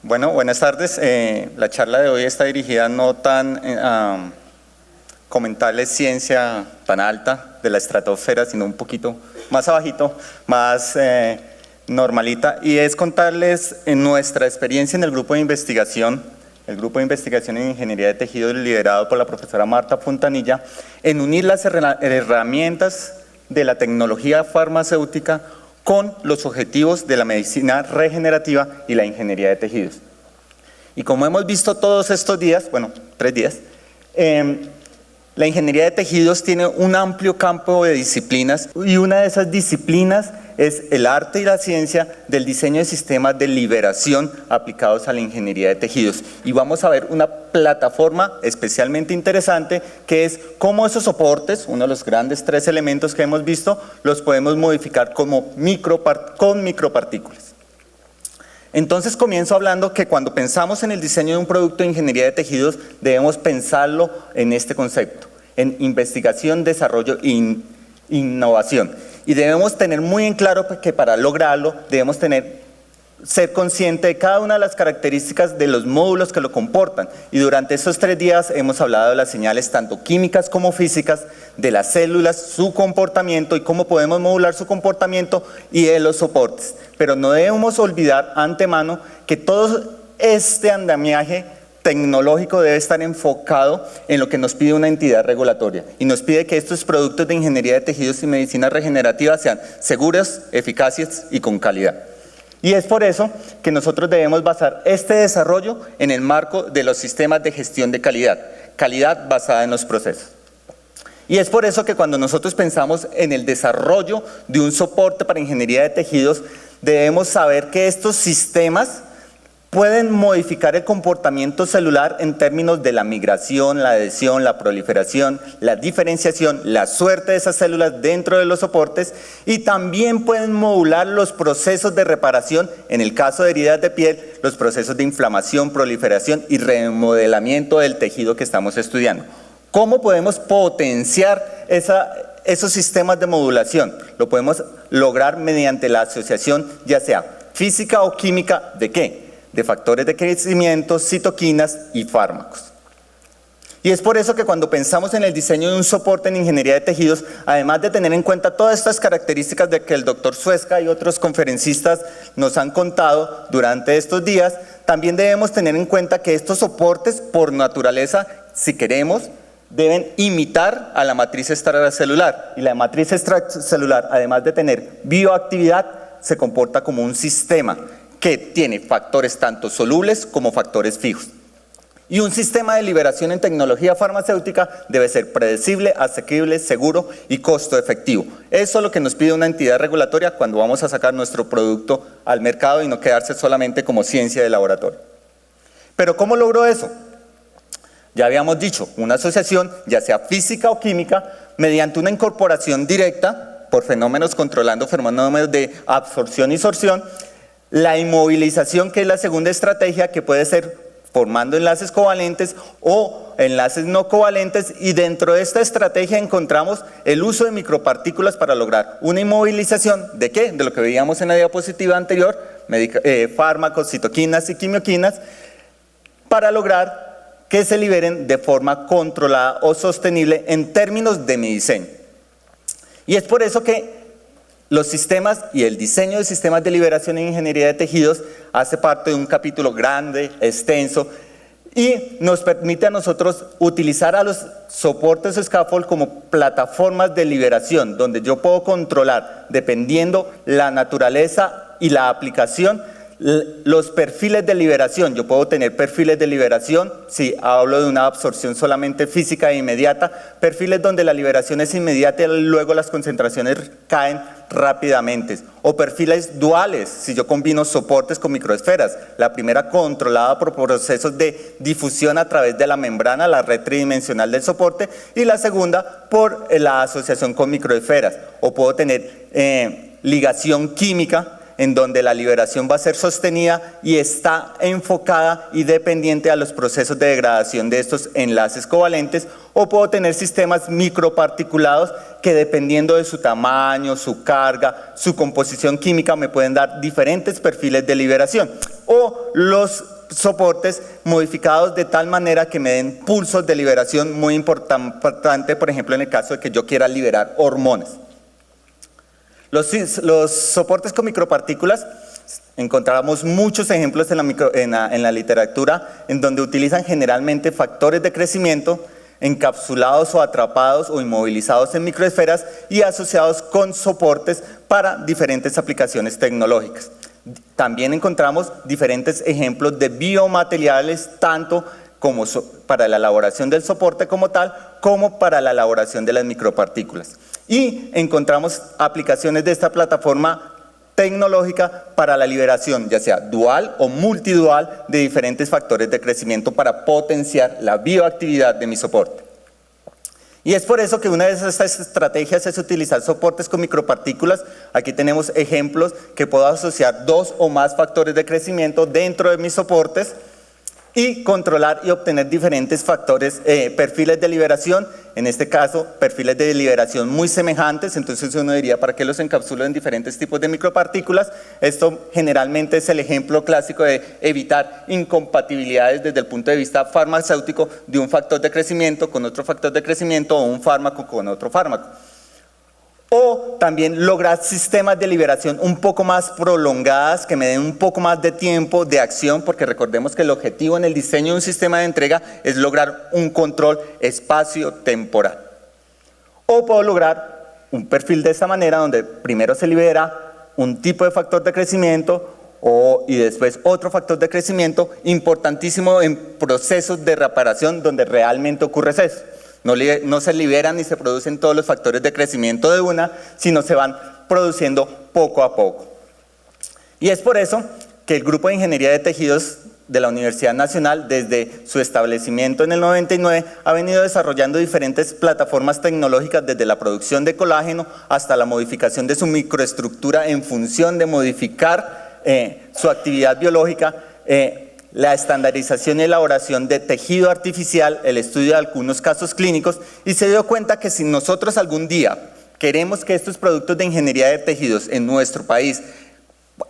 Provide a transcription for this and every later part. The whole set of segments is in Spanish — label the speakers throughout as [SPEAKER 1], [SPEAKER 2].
[SPEAKER 1] Bueno, buenas tardes. La charla de hoy está dirigida no tan a comentarles ciencia tan alta de la estratosfera, sino un poquito más abajito, más normalita, y es contarles en nuestra experiencia en el grupo de investigación, en Ingeniería de Tejidos liderado por la profesora Marta Fontanilla, en unir las herramientas de la tecnología farmacéutica con los objetivos de la medicina regenerativa y la ingeniería de tejidos. Y como hemos visto todos estos días, bueno, 3 días, la ingeniería de tejidos tiene un amplio campo de disciplinas y una de esas disciplinas es el arte y la ciencia del diseño de sistemas de liberación aplicados a la ingeniería de tejidos. Y vamos a ver una plataforma especialmente interesante que es cómo esos soportes, uno de los grandes 3 elementos que hemos visto, los podemos modificar con micropartículas. Entonces comienzo hablando que cuando pensamos en el diseño de un producto de ingeniería de tejidos debemos pensarlo en este concepto, en investigación, desarrollo e innovación. Y debemos tener muy en claro que para lograrlo debemos ser consciente de cada una de las características de los módulos que lo comportan. Y durante estos 3 días hemos hablado de las señales tanto químicas como físicas, de las células, su comportamiento y cómo podemos modular su comportamiento y de los soportes. Pero no debemos olvidar antemano que todo este andamiaje tecnológico debe estar enfocado en lo que nos pide una entidad regulatoria y nos pide que estos productos de ingeniería de tejidos y medicina regenerativa sean seguros, eficaces y con calidad. Y es por eso que nosotros debemos basar este desarrollo en el marco de los sistemas de gestión de calidad, calidad basada en los procesos. Y es por eso que cuando nosotros pensamos en el desarrollo de un soporte para ingeniería de tejidos, debemos saber que estos sistemas pueden modificar el comportamiento celular en términos de la migración, la adhesión, la proliferación, la diferenciación, la suerte de esas células dentro de los soportes y también pueden modular los procesos de reparación, en el caso de heridas de piel, los procesos de inflamación, proliferación y remodelamiento del tejido que estamos estudiando. ¿Cómo podemos potenciar esos sistemas de modulación? Lo podemos lograr mediante la asociación ya sea física o química ¿de qué? De factores de crecimiento, citoquinas y fármacos. Y es por eso que cuando pensamos en el diseño de un soporte en ingeniería de tejidos, además de tener en cuenta todas estas características de que el doctor Suezca y otros conferencistas nos han contado durante estos días, también debemos tener en cuenta que estos soportes, por naturaleza, si queremos, deben imitar a la matriz extracelular. Y la matriz extracelular, además de tener bioactividad, se comporta como un sistema que tiene factores tanto solubles como factores fijos. Y un sistema de liberación en tecnología farmacéutica debe ser predecible, asequible, seguro y costo efectivo. Eso es lo que nos pide una entidad regulatoria cuando vamos a sacar nuestro producto al mercado y no quedarse solamente como ciencia de laboratorio. Pero ¿cómo logró eso? Ya habíamos dicho, una asociación, ya sea física o química, mediante una incorporación directa por fenómenos controlando fenómenos de absorción y sorción, la inmovilización, que es la segunda estrategia, que puede ser formando enlaces covalentes o enlaces no covalentes, y dentro de esta estrategia encontramos el uso de micropartículas para lograr una inmovilización ¿de qué? De lo que veíamos en la diapositiva anterior, fármacos, citoquinas y quimioquinas, para lograr que se liberen de forma controlada o sostenible en términos de mi diseño. Y es por eso que los sistemas y el diseño de sistemas de liberación en ingeniería de tejidos hace parte de un capítulo grande, extenso, y nos permite a nosotros utilizar a los soportes scaffold como plataformas de liberación, donde yo puedo controlar, dependiendo la naturaleza y la aplicación, los perfiles de liberación. Yo puedo tener perfiles de liberación, si hablo de una absorción solamente física e inmediata, perfiles donde la liberación es inmediata y luego las concentraciones caen rápidamente, o perfiles duales, si yo combino soportes con microesferas, la primera controlada por procesos de difusión a través de la membrana, la red tridimensional del soporte, y la segunda por la asociación con microesferas, o puedo tener ligación química, en donde la liberación va a ser sostenida y está enfocada y dependiente a los procesos de degradación de estos enlaces covalentes, o puedo tener sistemas microparticulados que dependiendo de su tamaño, su carga, su composición química me pueden dar diferentes perfiles de liberación. o los soportes modificados de tal manera que me den pulsos de liberación muy importante, por ejemplo, en el caso de que yo quiera liberar hormonas. Los soportes con micropartículas, encontramos muchos ejemplos en la literatura en donde utilizan generalmente factores de crecimiento encapsulados o atrapados o inmovilizados en microesferas y asociados con soportes para diferentes aplicaciones tecnológicas. También encontramos diferentes ejemplos de biomateriales, tanto como para la elaboración del soporte como tal, como para la elaboración de las micropartículas. Y encontramos aplicaciones de esta plataforma tecnológica para la liberación, ya sea dual o multidual, de diferentes factores de crecimiento para potenciar la bioactividad de mi soporte. Y es por eso que una de estas estrategias es utilizar soportes con micropartículas. Aquí tenemos ejemplos que puedo asociar 2 o más factores de crecimiento dentro de mis soportes y controlar y obtener diferentes perfiles de liberación, en este caso perfiles de liberación muy semejantes. Entonces uno diría, ¿para qué los encapsulo en diferentes tipos de micropartículas? Esto generalmente es el ejemplo clásico de evitar incompatibilidades desde el punto de vista farmacéutico de un factor de crecimiento con otro factor de crecimiento o un fármaco con otro fármaco. O también lograr sistemas de liberación un poco más prolongadas, que me den un poco más de tiempo de acción, porque recordemos que el objetivo en el diseño de un sistema de entrega es lograr un control espacio-temporal. O puedo lograr un perfil de esta manera, donde primero se libera un tipo de factor de crecimiento y después otro factor de crecimiento, importantísimo en procesos de reparación donde realmente ocurre eso. No se liberan ni se producen todos los factores de crecimiento de una, sino se van produciendo poco a poco. Y es por eso que el Grupo de Ingeniería de Tejidos de la Universidad Nacional, desde su establecimiento en el 99, ha venido desarrollando diferentes plataformas tecnológicas, desde la producción de colágeno hasta la modificación de su microestructura en función de modificar su actividad biológica, la estandarización y elaboración de tejido artificial, el estudio de algunos casos clínicos, y se dio cuenta que si nosotros algún día queremos que estos productos de ingeniería de tejidos en nuestro país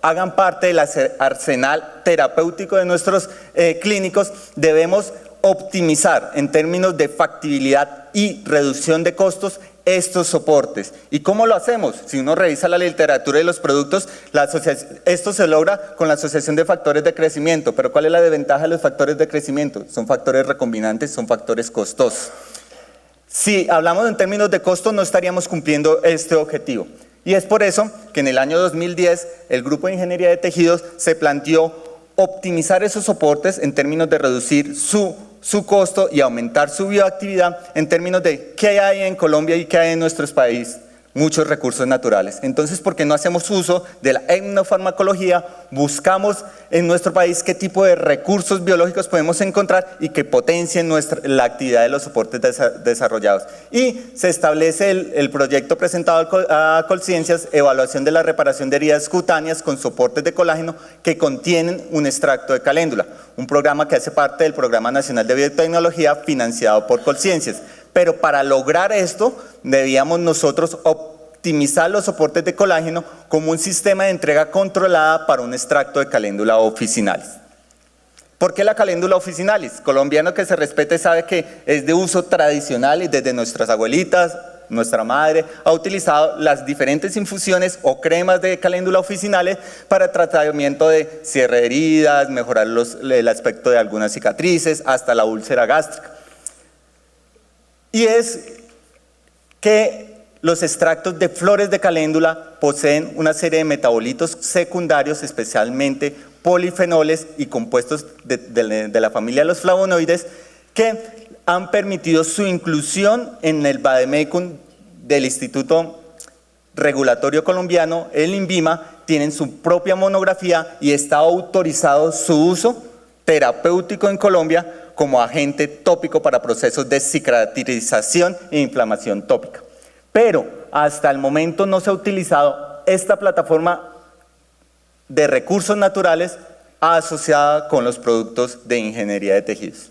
[SPEAKER 1] hagan parte del arsenal terapéutico de nuestros clínicos, debemos optimizar en términos de factibilidad y reducción de costos estos soportes. ¿Y cómo lo hacemos? Si uno revisa la literatura de los productos, esto se logra con la asociación de factores de crecimiento. Pero ¿cuál es la desventaja de los factores de crecimiento? Son factores recombinantes, son factores costosos. Si hablamos en términos de costo, no estaríamos cumpliendo este objetivo. Y es por eso que en el año 2010 el Grupo de Ingeniería de Tejidos se planteó optimizar esos soportes en términos de reducir su costo y aumentar su bioactividad en términos de qué hay en Colombia y qué hay en nuestros países. Muchos recursos naturales. Entonces, ¿por qué no hacemos uso de la etnofarmacología? Buscamos en nuestro país qué tipo de recursos biológicos podemos encontrar y que potencien la actividad de los soportes desarrollados. Y se establece el proyecto presentado a Colciencias, evaluación de la reparación de heridas cutáneas con soportes de colágeno que contienen un extracto de caléndula, un programa que hace parte del Programa Nacional de Biotecnología financiado por Colciencias. Pero para lograr esto, debíamos nosotros optimizar los soportes de colágeno como un sistema de entrega controlada para un extracto de caléndula officinalis. ¿Por qué la caléndula officinalis? Colombiano que se respete sabe que es de uso tradicional y desde nuestras abuelitas, nuestra madre ha utilizado las diferentes infusiones o cremas de caléndula officinales para tratamiento de cierre de heridas, mejorar el aspecto de algunas cicatrices, hasta la úlcera gástrica. Y es que los extractos de flores de caléndula poseen una serie de metabolitos secundarios, especialmente polifenoles y compuestos de la familia de los flavonoides, que han permitido su inclusión en el Vademecum del Instituto Regulatorio Colombiano, el INVIMA. Tienen su propia monografía y está autorizado su uso terapéutico en Colombia como agente tópico para procesos de cicatrización e inflamación tópica. Pero hasta el momento no se ha utilizado esta plataforma de recursos naturales asociada con los productos de ingeniería de tejidos.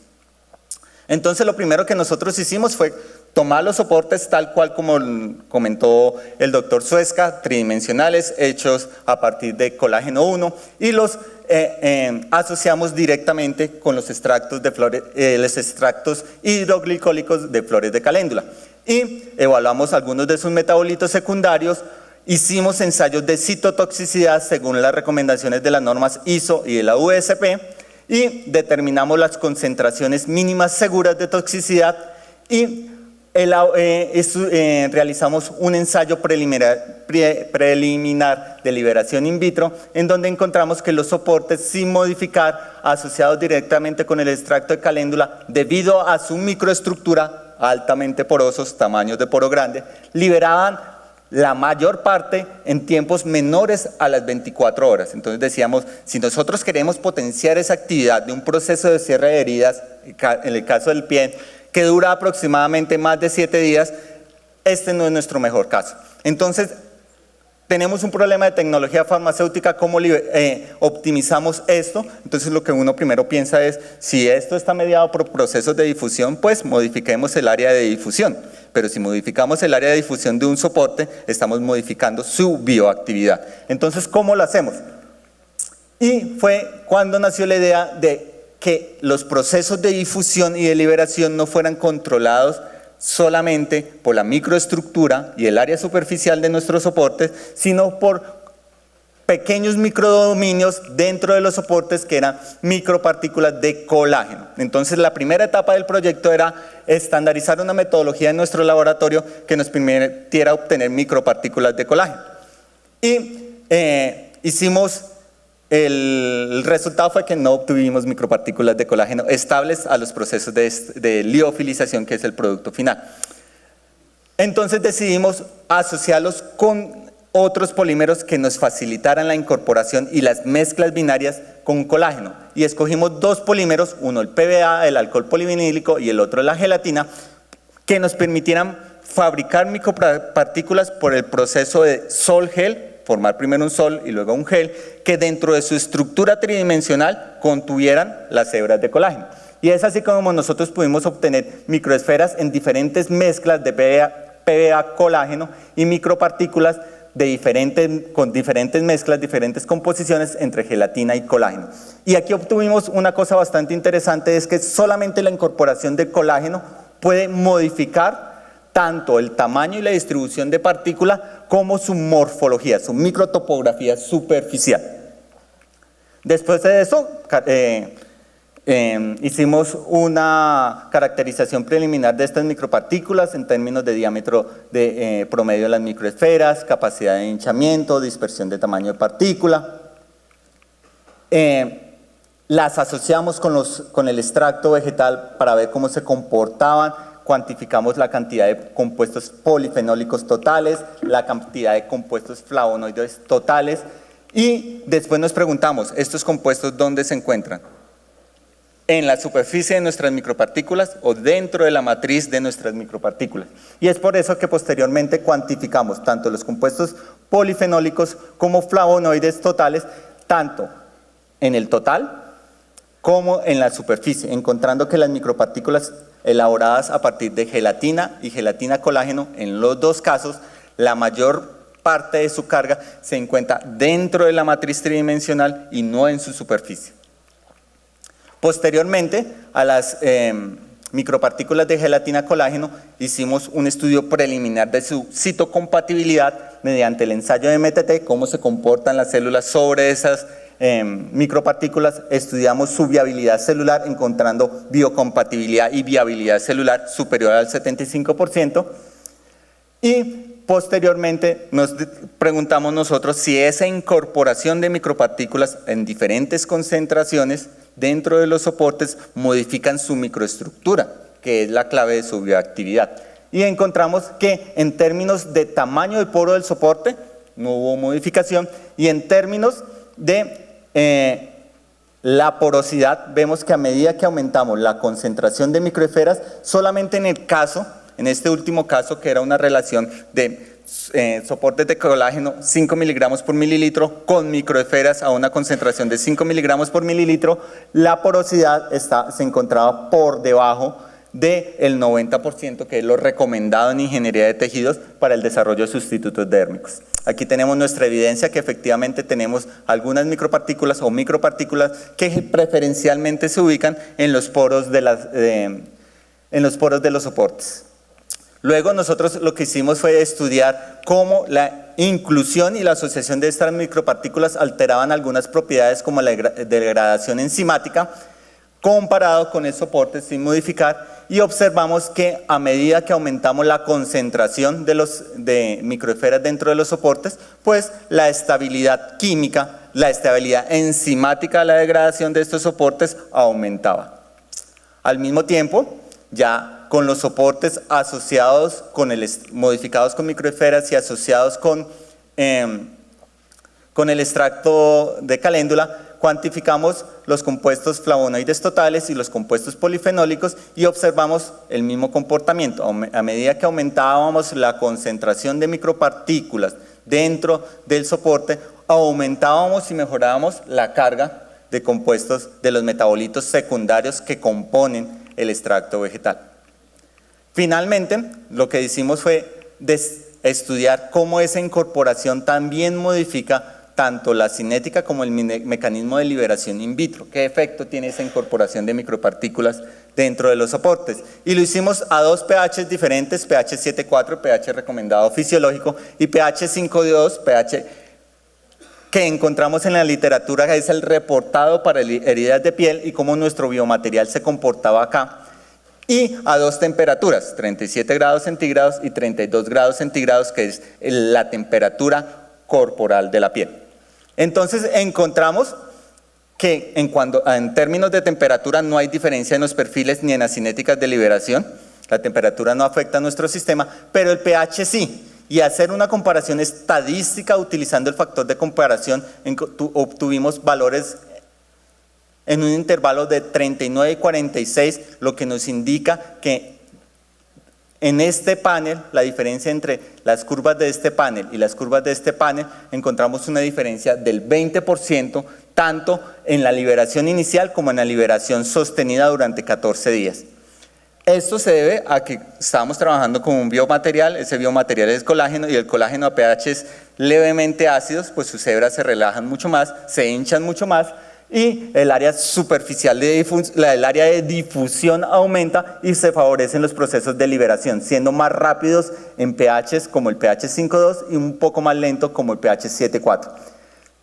[SPEAKER 1] Entonces lo primero que nosotros hicimos fue tomar los soportes tal cual como comentó el doctor Suezca, tridimensionales, hechos a partir de colágeno 1, y los asociamos directamente con los extractos de flores, los extractos hidroglicólicos de flores de caléndula. Y evaluamos algunos de sus metabolitos secundarios. Hicimos ensayos de citotoxicidad según las recomendaciones de las normas ISO y de la USP y determinamos las concentraciones mínimas seguras de toxicidad y realizamos un ensayo preliminar de liberación in vitro en donde encontramos que los soportes sin modificar asociados directamente con el extracto de caléndula debido a su microestructura altamente porosos, tamaños de poro grande, liberaban la mayor parte en tiempos menores a las 24 horas. Entonces decíamos, si nosotros queremos potenciar esa actividad de un proceso de cierre de heridas, en el caso del pie, que dura aproximadamente más de 7 días, este no es nuestro mejor caso. Entonces, tenemos un problema de tecnología farmacéutica, ¿cómo optimizamos esto? Entonces lo que uno primero piensa es, si esto está mediado por procesos de difusión, pues modifiquemos el área de difusión. Pero si modificamos el área de difusión de un soporte, estamos modificando su bioactividad. Entonces, ¿cómo lo hacemos? Y fue cuando nació la idea de que los procesos de difusión y de liberación no fueran controlados solamente por la microestructura y el área superficial de nuestros soportes, sino por pequeños microdominios dentro de los soportes que eran micropartículas de colágeno. Entonces la primera etapa del proyecto era estandarizar una metodología en nuestro laboratorio que nos permitiera obtener micropartículas de colágeno. Y el resultado fue que no obtuvimos micropartículas de colágeno estables a los procesos de liofilización, que es el producto final. Entonces decidimos asociarlos con otros polímeros que nos facilitaran la incorporación y las mezclas binarias con colágeno. Y escogimos dos polímeros, uno el PVA, el alcohol polivinílico, y el otro la gelatina, que nos permitieran fabricar micropartículas por el proceso de sol-gel, formar primero un sol y luego un gel, que dentro de su estructura tridimensional contuvieran las hebras de colágeno. Y es así como nosotros pudimos obtener microesferas en diferentes mezclas de PVA colágeno y micropartículas con diferentes mezclas, diferentes composiciones entre gelatina y colágeno. Y aquí obtuvimos una cosa bastante interesante, es que solamente la incorporación de colágeno puede modificar tanto el tamaño y la distribución de partícula como su morfología, su microtopografía superficial. Después de eso, hicimos una caracterización preliminar de estas micropartículas en términos de diámetro promedio de las microesferas, capacidad de hinchamiento, dispersión de tamaño de partícula. Las asociamos con el extracto vegetal para ver cómo se comportaban. Cuantificamos la cantidad de compuestos polifenólicos totales, la cantidad de compuestos flavonoides totales y después nos preguntamos, ¿estos compuestos dónde se encuentran? ¿En la superficie de nuestras micropartículas o dentro de la matriz de nuestras micropartículas? Y es por eso que posteriormente cuantificamos tanto los compuestos polifenólicos como flavonoides totales, tanto en el total como en la superficie, encontrando que las micropartículas elaboradas a partir de gelatina y gelatina colágeno, en los dos casos, la mayor parte de su carga se encuentra dentro de la matriz tridimensional y no en su superficie. Posteriormente, a las micropartículas de gelatina colágeno, hicimos un estudio preliminar de su citocompatibilidad mediante el ensayo de MTT, cómo se comportan las células sobre esas micropartículas. Estudiamos su viabilidad celular encontrando biocompatibilidad y viabilidad celular superior al 75% y posteriormente nos preguntamos nosotros si esa incorporación de micropartículas en diferentes concentraciones dentro de los soportes modifican su microestructura, que es la clave de su bioactividad, y encontramos que en términos de tamaño de poro del soporte no hubo modificación y en términos de la porosidad, vemos que a medida que aumentamos la concentración de microesferas, solamente en este último caso, que era una relación de soportes de colágeno 5 miligramos por mililitro con microesferas a una concentración de 5 miligramos por mililitro, la porosidad se encontraba por debajo del 90%, que es lo recomendado en ingeniería de tejidos para el desarrollo de sustitutos dérmicos. Aquí tenemos nuestra evidencia que efectivamente tenemos algunas micropartículas o micropartículas que preferencialmente se ubican en los poros de los soportes. Luego nosotros lo que hicimos fue estudiar cómo la inclusión y la asociación de estas micropartículas alteraban algunas propiedades como la degradación enzimática comparado con el soporte sin modificar, y observamos que a medida que aumentamos la concentración de microesferas dentro de los soportes, pues la estabilidad química, la estabilidad enzimática de la degradación de estos soportes aumentaba. Al mismo tiempo, ya con los soportes asociados modificados con microesferas y asociados con el extracto de caléndula, cuantificamos los compuestos flavonoides totales y los compuestos polifenólicos y observamos el mismo comportamiento. A medida que aumentábamos la concentración de micropartículas dentro del soporte, aumentábamos y mejorábamos la carga de compuestos de los metabolitos secundarios que componen el extracto vegetal. Finalmente, lo que hicimos fue estudiar cómo esa incorporación también modifica tanto la cinética como el mecanismo de liberación in vitro. ¿Qué efecto tiene esa incorporación de micropartículas dentro de los soportes? Y lo hicimos a dos pHs diferentes, pH 7.4, pH recomendado fisiológico, y pH 5.2, pH que encontramos en la literatura, que es el reportado para heridas de piel y cómo nuestro biomaterial se comportaba acá. Y a dos temperaturas, 37 grados centígrados y 32 grados centígrados, que es la temperatura corporal de la piel. Entonces encontramos que en términos de temperatura no hay diferencia en los perfiles ni en las cinéticas de liberación. La temperatura no afecta a nuestro sistema, pero el pH sí. Y hacer una comparación estadística utilizando el factor de comparación, obtuvimos valores en un intervalo de 39 y 46, lo que nos indica que en este panel, la diferencia entre las curvas de este panel y las curvas de este panel, encontramos una diferencia del 20%, tanto en la liberación inicial como en la liberación sostenida durante 14 días. Esto se debe a que estamos trabajando con un biomaterial, ese biomaterial es colágeno, y el colágeno a pHs levemente ácidos, pues sus hebras se relajan mucho más, se hinchan mucho más, y el área superficial el área de difusión aumenta y se favorecen los procesos de liberación, siendo más rápidos en pHs como el pH 5.2 y un poco más lento como el pH 7.4.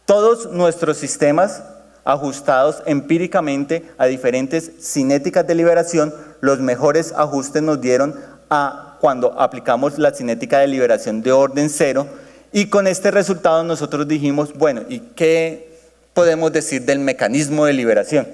[SPEAKER 1] Todos nuestros sistemas ajustados empíricamente a diferentes cinéticas de liberación, los mejores ajustes nos dieron cuando aplicamos la cinética de liberación de orden 0, y con este resultado nosotros dijimos, bueno, ¿y qué podemos decir del mecanismo de liberación?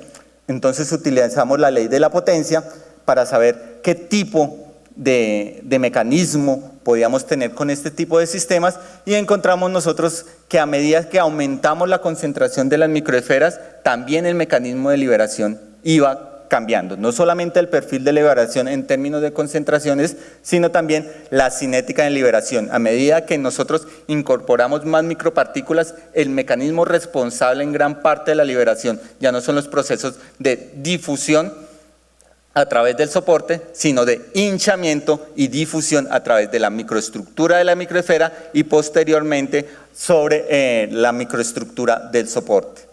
[SPEAKER 1] Entonces utilizamos la ley de la potencia para saber qué tipo de mecanismo podíamos tener con este tipo de sistemas, y encontramos nosotros que a medida que aumentamos la concentración de las microesferas, también el mecanismo de liberación iba cambiando, no solamente el perfil de liberación en términos de concentraciones, sino también la cinética de liberación. A medida que nosotros incorporamos más micropartículas, el mecanismo responsable en gran parte de la liberación ya no son los procesos de difusión a través del soporte, sino de hinchamiento y difusión a través de la microestructura de la microesfera y posteriormente sobre la microestructura del soporte.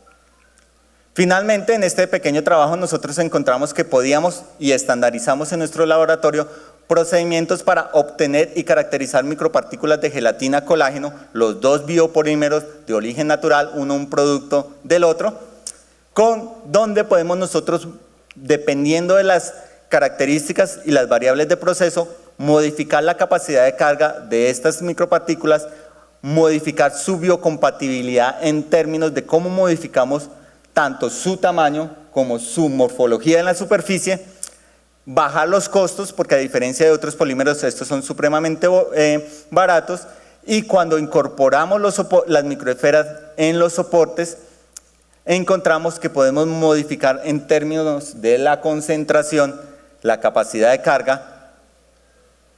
[SPEAKER 1] Finalmente, en este pequeño trabajo nosotros encontramos que podíamos y estandarizamos en nuestro laboratorio procedimientos para obtener y caracterizar micropartículas de gelatina colágeno, los dos biopolímeros de origen natural, uno un producto del otro, donde podemos nosotros, dependiendo de las características y las variables de proceso, modificar la capacidad de carga de estas micropartículas, modificar su biocompatibilidad en términos de cómo modificamos tanto su tamaño como su morfología en la superficie, bajar los costos, porque a diferencia de otros polímeros estos son supremamente baratos, y cuando incorporamos las microesferas en los soportes, encontramos que podemos modificar en términos de la concentración, la capacidad de carga,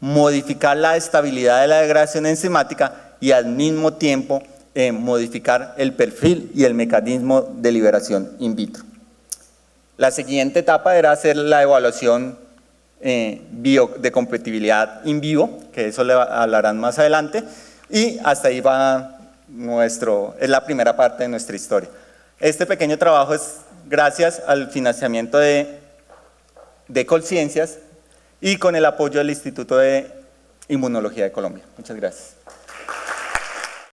[SPEAKER 1] modificar la estabilidad de la degradación enzimática y al mismo tiempo modificar el perfil y el mecanismo de liberación in vitro. La siguiente etapa era hacer la evaluación de compatibilidad in vivo, que eso le hablarán más adelante, y hasta ahí va es la primera parte de nuestra historia. Este pequeño trabajo es gracias al financiamiento de Colciencias y con el apoyo del Instituto de Inmunología de Colombia. Muchas gracias.